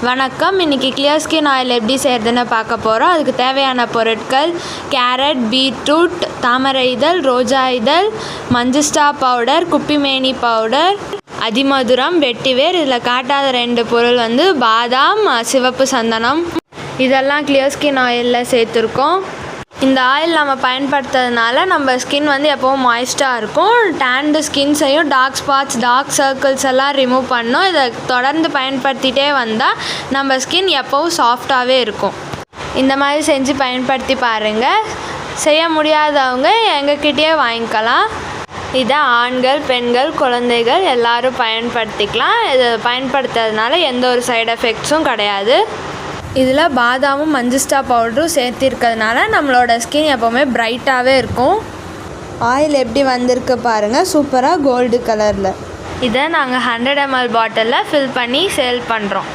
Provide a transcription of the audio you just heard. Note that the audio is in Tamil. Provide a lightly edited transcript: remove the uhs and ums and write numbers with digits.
வணக்கம். இன்றைக்கி கிளியர் ஸ்கின் ஆயில் எப்படி செய்கிறதுன்னு பார்க்க போகிறோம். அதுக்கு தேவையான பொருட்கள் கேரட், பீட்ரூட், தாமரை இதழ், ரோஜா இதழ், மஞ்சஸ்டா பவுடர், குப்பிமேனி பவுடர், அதிமதுரம், வெட்டிவேர். இதில் காட்டாத 2 பொருள் வந்து பாதாம், சிவப்பு சந்தனம். இதெல்லாம் கிளியர் ஸ்கின் ஆயிலில் சேர்த்துருக்கோம். இந்த ஆயில் நம்ம பயன்படுத்துறதுனால நம்ம ஸ்கின் வந்து எப்போவும் மாய்ஸ்டாக இருக்கும். டேன்டு ஸ்கின்ஸையும் டார்க் ஸ்பாட்ஸ், டார்க் சர்க்கிள்ஸ் எல்லாம் ரிமூவ் பண்ணோம். இதை தொடர்ந்து பயன்படுத்திகிட்டே வந்தால் நம்ம ஸ்கின் எப்போவும் சாஃப்டாகவே இருக்கும். இந்த மாதிரி செஞ்சு பயன்படுத்தி பாருங்கள். செய்ய முடியாதவங்க எங்ககிட்டயே வாங்கிக்கலாம். இதை ஆண்கள், பெண்கள், குழந்தைகள் எல்லோரும் பயன்படுத்திக்கலாம். இதை பயன்படுத்துறதுனால எந்த ஒரு சைடு எஃபெக்ட்ஸும் கிடையாது. இதில் பாதாமும் மஞ்சஸ்டா பவுடரும் சேர்த்திருக்கிறதுனால நம்மளோட ஸ்கின் எப்போவுமே பிரைட்டாகவே இருக்கும். ஆயில் எப்படி வந்திருக்கு பாருங்கள், சூப்பராக கோல்டு கலரில். இதை நாங்கள் 100 ml பாட்டிலில் ஃபில் பண்ணி சேல் பண்ணுறோம்.